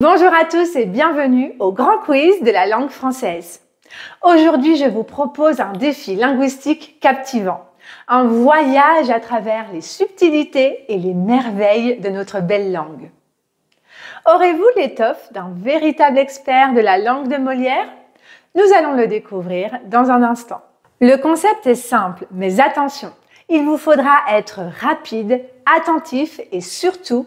Bonjour à tous et bienvenue au grand quiz de la langue française. Aujourd'hui, je vous propose un défi linguistique captivant, un voyage à travers les subtilités et les merveilles de notre belle langue. Aurez-vous l'étoffe d'un véritable expert de la langue de Molière? Nous allons le découvrir dans un instant. Le concept est simple, mais attention, il vous faudra être rapide, attentif et surtout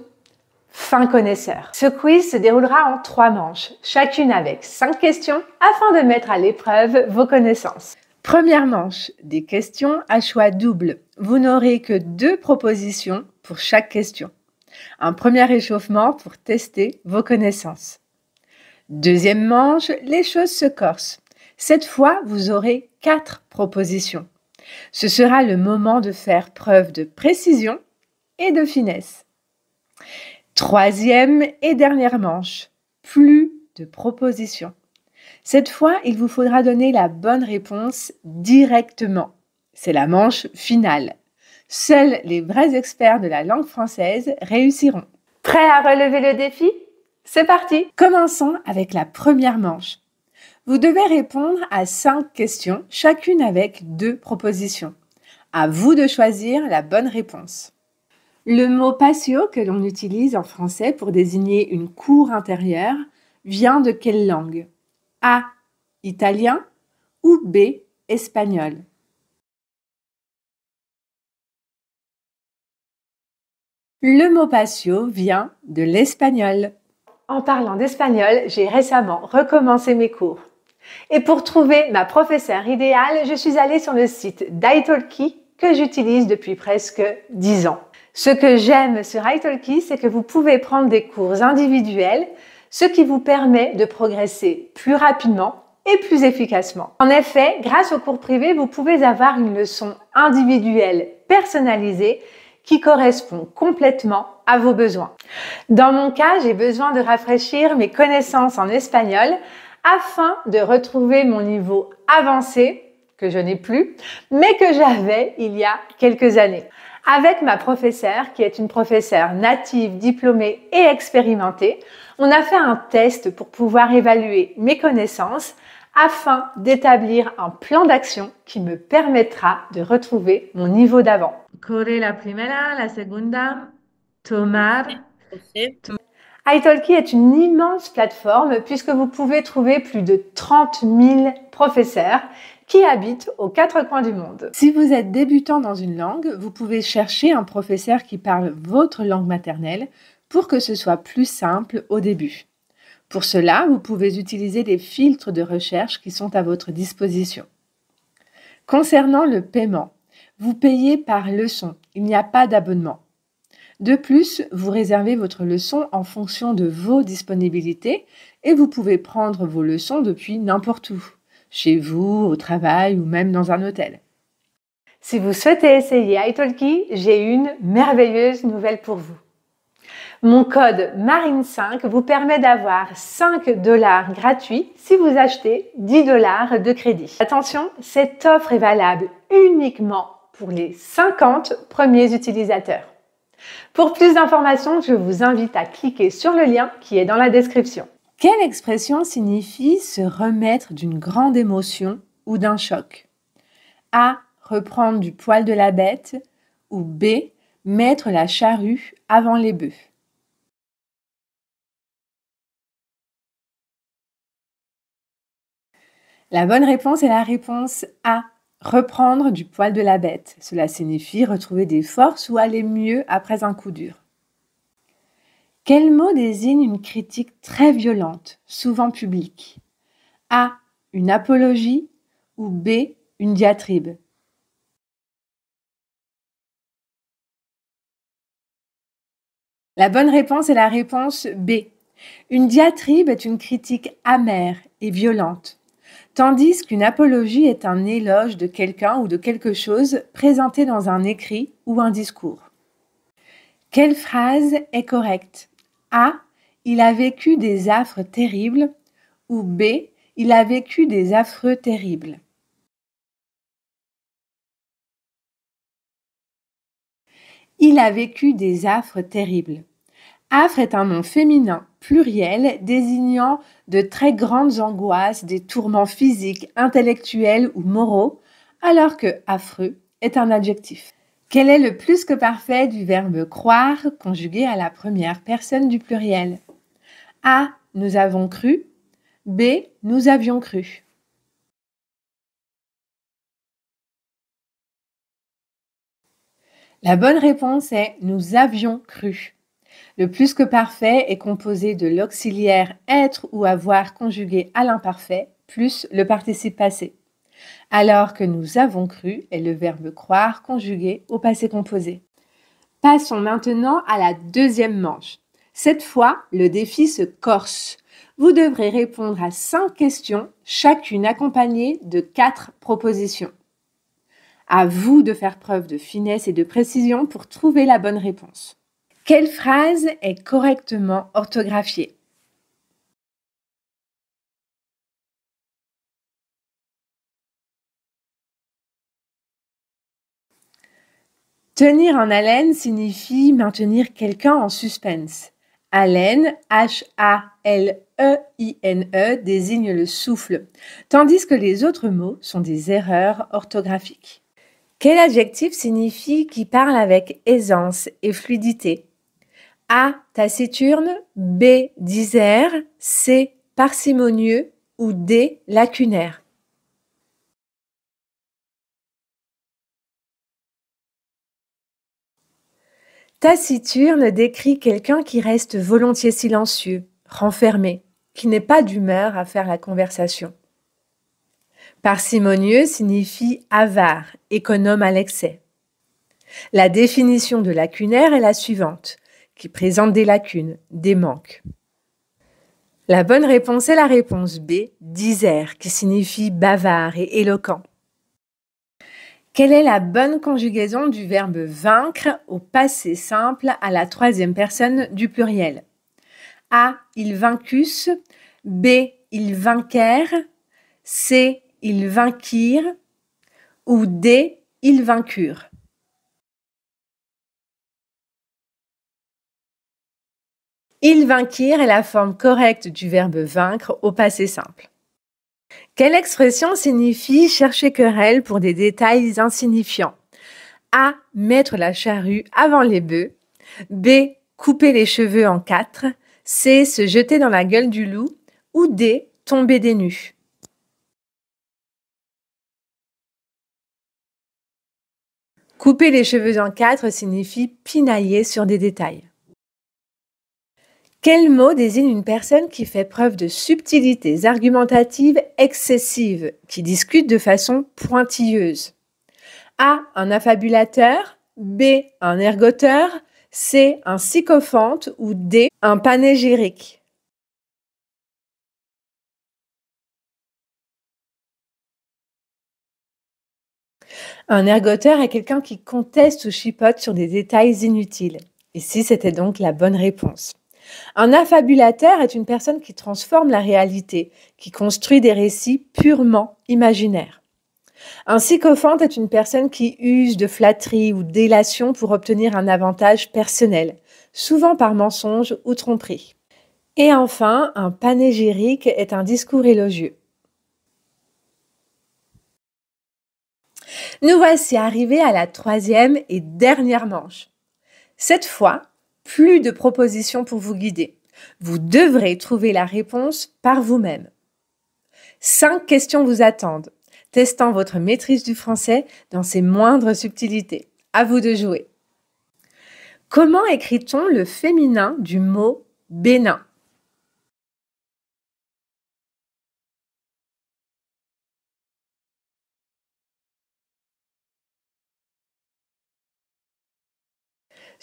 fin connaisseur. Ce quiz se déroulera en 3 manches, chacune avec 5 questions afin de mettre à l'épreuve vos connaissances. Première manche, des questions à choix double. Vous n'aurez que 2 propositions pour chaque question. Un premier échauffement pour tester vos connaissances. Deuxième manche, les choses se corsent. Cette fois, vous aurez 4 propositions. Ce sera le moment de faire preuve de précision et de finesse. Troisième et dernière manche, plus de propositions. Cette fois, il vous faudra donner la bonne réponse directement. C'est la manche finale. Seuls les vrais experts de la langue française réussiront. Prêts à relever le défi? C'est parti! Commençons avec la première manche. Vous devez répondre à 5 questions, chacune avec 2 propositions. À vous de choisir la bonne réponse. Le mot patio que l'on utilise en français pour désigner une cour intérieure vient de quelle langue? A. Italien ou B. Espagnol? Le mot patio vient de l'espagnol. En parlant d'espagnol, j'ai récemment recommencé mes cours. Et pour trouver ma professeure idéale, je suis allée sur le site d'italki que j'utilise depuis presque 10 ans. Ce que j'aime sur italki, c'est que vous pouvez prendre des cours individuels, ce qui vous permet de progresser plus rapidement et plus efficacement. En effet, grâce aux cours privés, vous pouvez avoir une leçon individuelle personnalisée qui correspond complètement à vos besoins. Dans mon cas, j'ai besoin de rafraîchir mes connaissances en espagnol afin de retrouver mon niveau avancé, que je n'ai plus, mais que j'avais il y a quelques années. Avec ma professeure, qui est une professeure native, diplômée et expérimentée, on a fait un test pour pouvoir évaluer mes connaissances afin d'établir un plan d'action qui me permettra de retrouver mon niveau d'avant. Correr la primera, la segunda, tomar. italki est une immense plateforme puisque vous pouvez trouver plus de 30 000 professeurs qui habitent aux 4 coins du monde. Si vous êtes débutant dans une langue, vous pouvez chercher un professeur qui parle votre langue maternelle pour que ce soit plus simple au début. Pour cela, vous pouvez utiliser des filtres de recherche qui sont à votre disposition. Concernant le paiement, vous payez par leçon, il n'y a pas d'abonnement. De plus, vous réservez votre leçon en fonction de vos disponibilités et vous pouvez prendre vos leçons depuis n'importe où, chez vous, au travail ou même dans un hôtel. Si vous souhaitez essayer italki, j'ai une merveilleuse nouvelle pour vous. Mon code MARINE5 vous permet d'avoir 5 $ gratuits si vous achetez 10 $ de crédit. Attention, cette offre est valable uniquement pour les 50 premiers utilisateurs. Pour plus d'informations, je vous invite à cliquer sur le lien qui est dans la description. Quelle expression signifie se remettre d'une grande émotion ou d'un choc? A. Reprendre du poil de la bête ou B. Mettre la charrue avant les bœufs. La bonne réponse est la réponse A. Reprendre du poil de la bête. Cela signifie retrouver des forces ou aller mieux après un coup dur. Quel mot désigne une critique très violente, souvent publique? A. Une apologie ou B. Une diatribe? La bonne réponse est la réponse B. Une diatribe est une critique amère et violente, tandis qu'une apologie est un éloge de quelqu'un ou de quelque chose présenté dans un écrit ou un discours. Quelle phrase est correcte? A. Il a vécu des affres terribles ou B. Il a vécu des affreux terribles. Il a vécu des affres terribles. Affre est un nom féminin pluriel désignant de très grandes angoisses, des tourments physiques, intellectuels ou moraux, alors que affreux est un adjectif. Quel est le plus que parfait du verbe croire conjugué à la première personne du pluriel? A. Nous avons cru. B. Nous avions cru. La bonne réponse est nous avions cru. Le plus que parfait est composé de l'auxiliaire être ou avoir conjugué à l'imparfait plus le participe passé, alors que nous avons cru est le verbe croire conjugué au passé composé. Passons maintenant à la deuxième manche. Cette fois, le défi se corse. Vous devrez répondre à 5 questions, chacune accompagnée de 4 propositions. À vous de faire preuve de finesse et de précision pour trouver la bonne réponse. Quelle phrase est correctement orthographiée? Tenir en haleine signifie maintenir quelqu'un en suspense. Haleine, H-A-L-E-I-N-E, désigne le souffle, tandis que les autres mots sont des erreurs orthographiques. Quel adjectif signifie qui parle avec aisance et fluidité? A. Taciturne, B. Disert, C. Parcimonieux ou D. Lacunaire. Taciturne décrit quelqu'un qui reste volontiers silencieux, renfermé, qui n'est pas d'humeur à faire la conversation. Parcimonieux signifie avare, économe à l'excès. La définition de lacunaire est la suivante, qui présente des lacunes, des manques. La bonne réponse est la réponse B, disert, qui signifie bavard et éloquent. Quelle est la bonne conjugaison du verbe vaincre au passé simple à la troisième personne du pluriel? A. Ils vaincussent. B. Ils vainquèrent. C. Ils vainquirent. Ou D. Ils vainquurent. Ils vainquirent est la forme correcte du verbe vaincre au passé simple. Quelle expression signifie chercher querelle pour des détails insignifiants? A. Mettre la charrue avant les bœufs. B. Couper les cheveux en 4. C. Se jeter dans la gueule du loup. Ou D. Tomber des nues. Couper les cheveux en 4 signifie pinailler sur des détails. Quel mot désigne une personne qui fait preuve de subtilités argumentatives excessives, qui discute de façon pointilleuse? A. Un affabulateur. B. Un ergoteur. C. Un sycophante. Ou D. Un panégyrique. Un ergoteur est quelqu'un qui conteste ou chipote sur des détails inutiles. Ici, c'était donc la bonne réponse. Un affabulateur est une personne qui transforme la réalité, qui construit des récits purement imaginaires. Un sycophante est une personne qui use de flatterie ou délation pour obtenir un avantage personnel, souvent par mensonge ou tromperie. Et enfin, un panégyrique est un discours élogieux. Nous voici arrivés à la troisième et dernière manche. Cette fois, plus de propositions pour vous guider. Vous devrez trouver la réponse par vous-même. 5 questions vous attendent, testant votre maîtrise du français dans ses moindres subtilités. À vous de jouer. Comment écrit-on le féminin du mot bénin?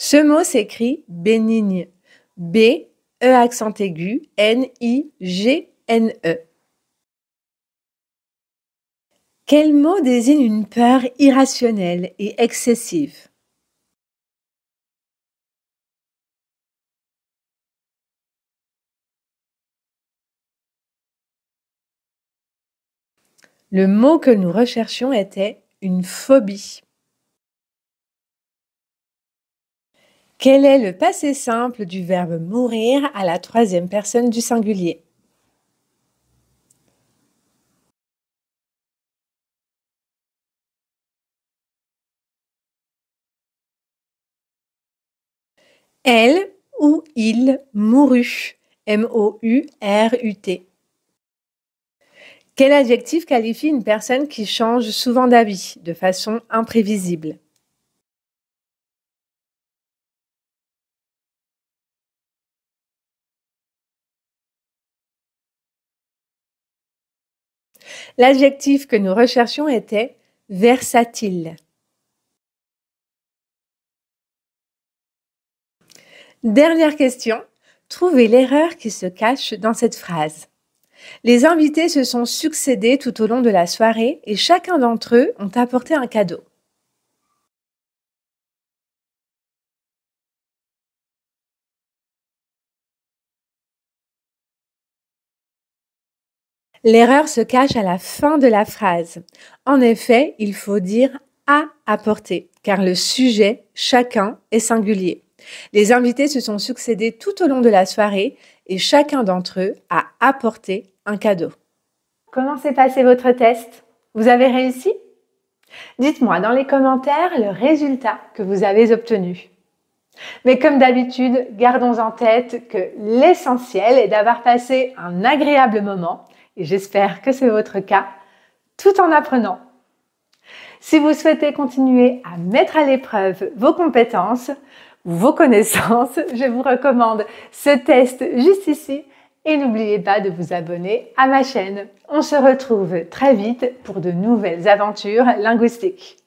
Ce mot s'écrit bénigne. B, E accent aigu, N-I-G-N-E. Quel mot désigne une peur irrationnelle et excessive? Le mot que nous recherchions était une phobie. Quel est le passé simple du verbe mourir à la troisième personne du singulier? Elle ou il mourut. M-O-U-R-U-T. Quel adjectif qualifie une personne qui change souvent d'avis, de façon imprévisible? L'adjectif que nous recherchions était versatile. Dernière question. Trouvez l'erreur qui se cache dans cette phrase. Les invités se sont succédés tout au long de la soirée et chacun d'entre eux ont apporté un cadeau. L'erreur se cache à la fin de la phrase. En effet, il faut dire a apporté, car le sujet chacun est singulier. Les invités se sont succédés tout au long de la soirée et chacun d'entre eux a apporté un cadeau. Comment s'est passé votre test? Vous avez réussi? Dites-moi dans les commentaires le résultat que vous avez obtenu. Mais comme d'habitude, gardons en tête que l'essentiel est d'avoir passé un agréable moment, et j'espère que c'est votre cas, tout en apprenant. Si vous souhaitez continuer à mettre à l'épreuve vos compétences ou vos connaissances, je vous recommande ce test juste ici et n'oubliez pas de vous abonner à ma chaîne. On se retrouve très vite pour de nouvelles aventures linguistiques.